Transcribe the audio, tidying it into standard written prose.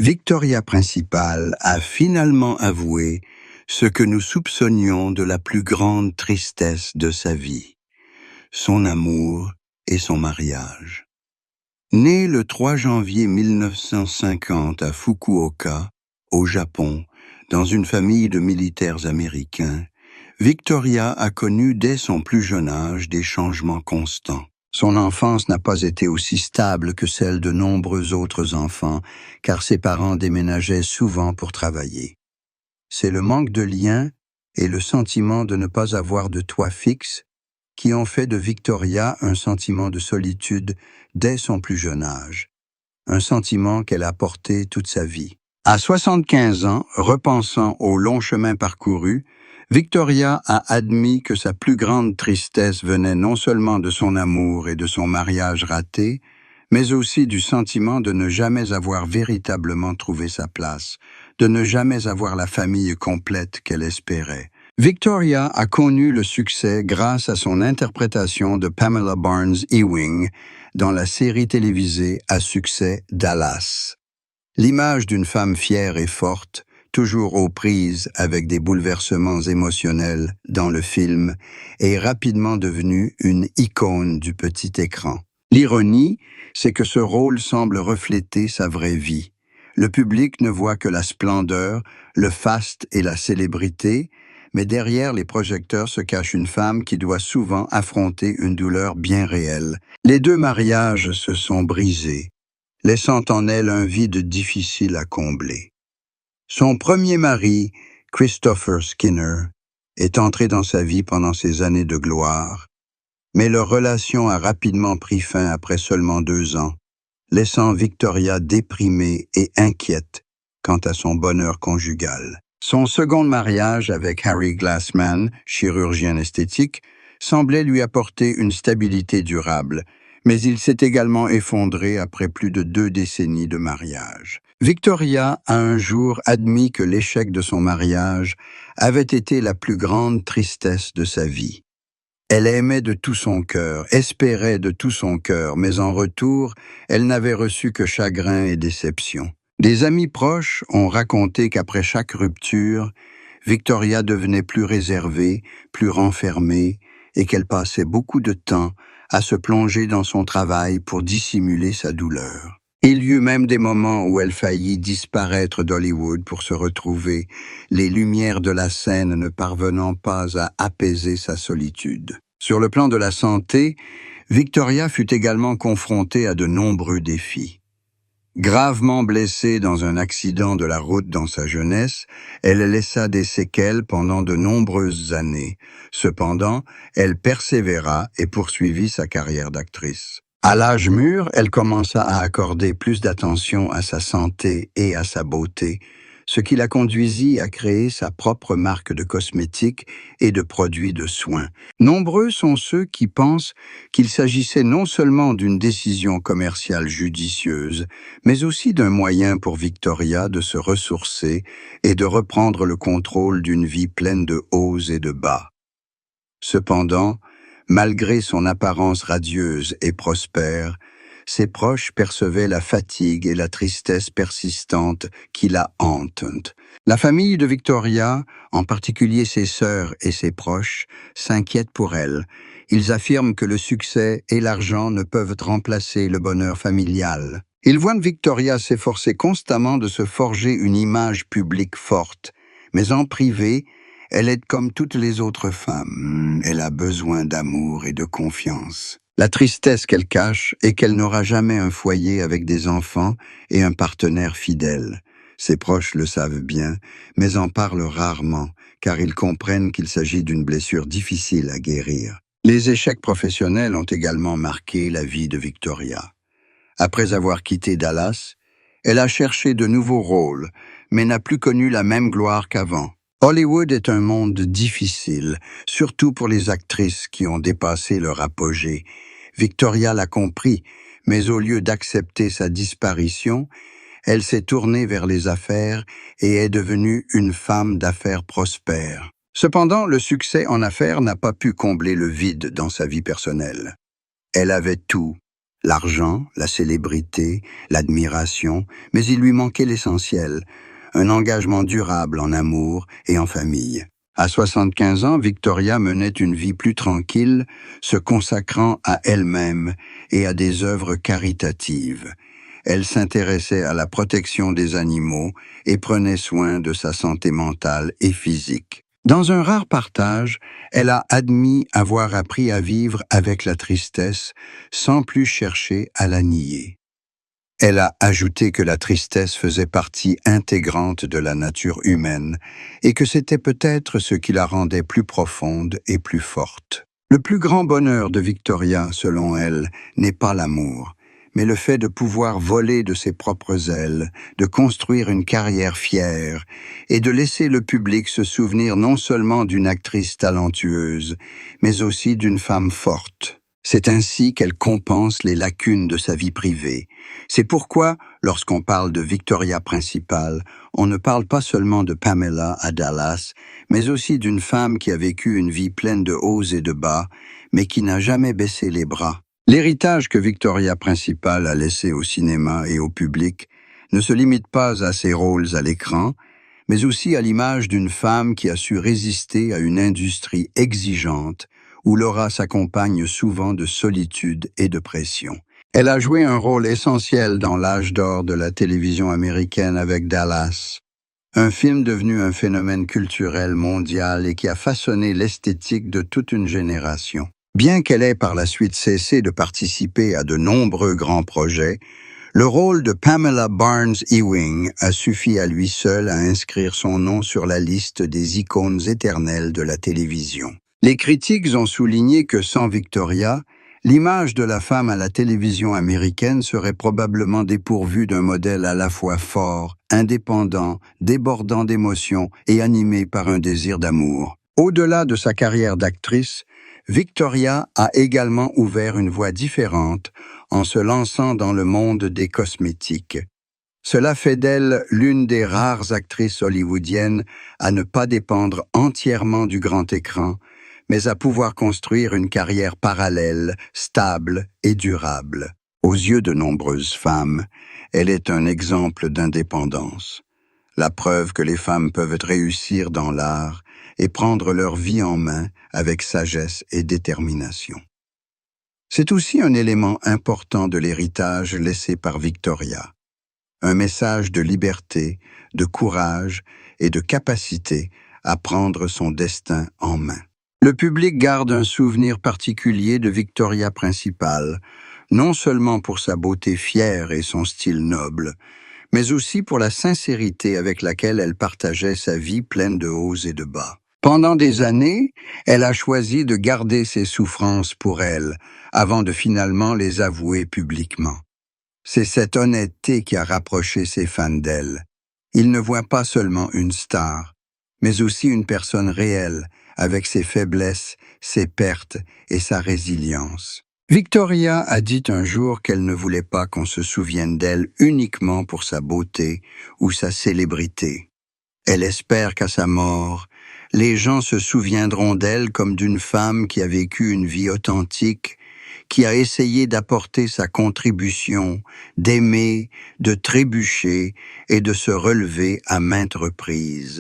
Victoria Principal a finalement avoué ce que nous soupçonnions de la plus grande tristesse de sa vie, son amour et son mariage. Née le 3 janvier 1950 à Fukuoka, au Japon, dans une famille de militaires américains, Victoria a connu dès son plus jeune âge des changements constants. Son enfance n'a pas été aussi stable que celle de nombreux autres enfants, car ses parents déménageaient souvent pour travailler. C'est le manque de liens et le sentiment de ne pas avoir de toit fixe qui ont fait de Victoria un sentiment de solitude dès son plus jeune âge, un sentiment qu'elle a porté toute sa vie. À 75 ans, repensant au long chemin parcouru, Victoria a admis que sa plus grande tristesse venait non seulement de son amour et de son mariage raté, mais aussi du sentiment de ne jamais avoir véritablement trouvé sa place, de ne jamais avoir la famille complète qu'elle espérait. Victoria a connu le succès grâce à son interprétation de Pamela Barnes Ewing dans la série télévisée à succès Dallas. L'image d'une femme fière et forte, toujours aux prises avec des bouleversements émotionnels dans le film, est rapidement devenue une icône du petit écran. L'ironie, c'est que ce rôle semble refléter sa vraie vie. Le public ne voit que la splendeur, le faste et la célébrité, mais derrière les projecteurs se cache une femme qui doit souvent affronter une douleur bien réelle. Les deux mariages se sont brisés, laissant en elle un vide difficile à combler. Son premier mari, Christopher Skinner, est entré dans sa vie pendant ses années de gloire, mais leur relation a rapidement pris fin après seulement 2 ans, laissant Victoria déprimée et inquiète quant à son bonheur conjugal. Son second mariage avec Harry Glassman, chirurgien esthétique, semblait lui apporter une stabilité durable, mais il s'est également effondré après plus de 2 décennies de mariage. Victoria a un jour admis que l'échec de son mariage avait été la plus grande tristesse de sa vie. Elle aimait de tout son cœur, espérait de tout son cœur, mais en retour, elle n'avait reçu que chagrin et déception. Des amis proches ont raconté qu'après chaque rupture, Victoria devenait plus réservée, plus renfermée, et qu'elle passait beaucoup de temps à se plonger dans son travail pour dissimuler sa douleur. Il y eut même des moments où elle faillit disparaître d'Hollywood pour se retrouver, les lumières de la scène ne parvenant pas à apaiser sa solitude. Sur le plan de la santé, Victoria fut également confrontée à de nombreux défis. Gravement blessée dans un accident de la route dans sa jeunesse, elle laissa des séquelles pendant de nombreuses années. Cependant, elle persévéra et poursuivit sa carrière d'actrice. À l'âge mûr, elle commença à accorder plus d'attention à sa santé et à sa beauté, ce qui la conduisit à créer sa propre marque de cosmétiques et de produits de soins. Nombreux sont ceux qui pensent qu'il s'agissait non seulement d'une décision commerciale judicieuse, mais aussi d'un moyen pour Victoria de se ressourcer et de reprendre le contrôle d'une vie pleine de hauts et de bas. Cependant, malgré son apparence radieuse et prospère, ses proches percevaient la fatigue et la tristesse persistante qui la hantent. La famille de Victoria, en particulier ses sœurs et ses proches, s'inquiètent pour elle. Ils affirment que le succès et l'argent ne peuvent remplacer le bonheur familial. Ils voient Victoria s'efforcer constamment de se forger une image publique forte, mais en privé, elle est comme toutes les autres femmes. Elle a besoin d'amour et de confiance. La tristesse qu'elle cache est qu'elle n'aura jamais un foyer avec des enfants et un partenaire fidèle. Ses proches le savent bien, mais en parlent rarement, car ils comprennent qu'il s'agit d'une blessure difficile à guérir. Les échecs professionnels ont également marqué la vie de Victoria. Après avoir quitté Dallas, elle a cherché de nouveaux rôles, mais n'a plus connu la même gloire qu'avant. Hollywood est un monde difficile, surtout pour les actrices qui ont dépassé leur apogée. Victoria l'a compris, mais au lieu d'accepter sa disparition, elle s'est tournée vers les affaires et est devenue une femme d'affaires prospère. Cependant, le succès en affaires n'a pas pu combler le vide dans sa vie personnelle. Elle avait tout, L'argent, la célébrité, l'admiration, mais il lui manquait l'essentiel, un engagement durable en amour et en famille. À 75 ans, Victoria menait une vie plus tranquille, se consacrant à elle-même et à des œuvres caritatives. Elle s'intéressait à la protection des animaux et prenait soin de sa santé mentale et physique. Dans un rare partage, elle a admis avoir appris à vivre avec la tristesse sans plus chercher à la nier. Elle a ajouté que la tristesse faisait partie intégrante de la nature humaine et que c'était peut-être ce qui la rendait plus profonde et plus forte. Le plus grand bonheur de Victoria, selon elle, n'est pas l'amour, mais le fait de pouvoir voler de ses propres ailes, de construire une carrière fière et de laisser le public se souvenir non seulement d'une actrice talentueuse, mais aussi d'une femme forte. C'est ainsi qu'elle compense les lacunes de sa vie privée. C'est pourquoi, lorsqu'on parle de Victoria principale, on ne parle pas seulement de Pamela à Dallas, mais aussi d'une femme qui a vécu une vie pleine de hauts et de bas, mais qui n'a jamais baissé les bras. L'héritage que Victoria principale a laissé au cinéma et au public ne se limite pas à ses rôles à l'écran, mais aussi à l'image d'une femme qui a su résister à une industrie exigeante, où l'aura s'accompagne souvent de solitude et de pression. Elle a joué un rôle essentiel dans l'âge d'or de la télévision américaine avec Dallas, un film devenu un phénomène culturel mondial et qui a façonné l'esthétique de toute une génération. Bien qu'elle ait par la suite cessé de participer à de nombreux grands projets, le rôle de Pamela Barnes Ewing a suffi à lui seul à inscrire son nom sur la liste des icônes éternelles de la télévision. Les critiques ont souligné que sans Victoria, l'image de la femme à la télévision américaine serait probablement dépourvue d'un modèle à la fois fort, indépendant, débordant d'émotions et animé par un désir d'amour. Au-delà de sa carrière d'actrice, Victoria a également ouvert une voie différente en se lançant dans le monde des cosmétiques. Cela fait d'elle l'une des rares actrices hollywoodiennes à ne pas dépendre entièrement du grand écran, mais à pouvoir construire une carrière parallèle, stable et durable. Aux yeux de nombreuses femmes, elle est un exemple d'indépendance. La preuve que les femmes peuvent réussir dans l'art et prendre leur vie en main avec sagesse et détermination. C'est aussi un élément important de l'héritage laissé par Victoria. Un message de liberté, de courage et de capacité à prendre son destin en main. Le public garde un souvenir particulier de Victoria principale, non seulement pour sa beauté fière et son style noble, mais aussi pour la sincérité avec laquelle elle partageait sa vie pleine de hauts et de bas. Pendant des années, elle a choisi de garder ses souffrances pour elle, avant de finalement les avouer publiquement. C'est cette honnêteté qui a rapproché ses fans d'elle. Ils ne voient pas seulement une star, mais aussi une personne réelle, avec ses faiblesses, ses pertes et sa résilience. Victoria a dit un jour qu'elle ne voulait pas qu'on se souvienne d'elle uniquement pour sa beauté ou sa célébrité. Elle espère qu'à sa mort, les gens se souviendront d'elle comme d'une femme qui a vécu une vie authentique, qui a essayé d'apporter sa contribution, d'aimer, de trébucher et de se relever à maintes reprises.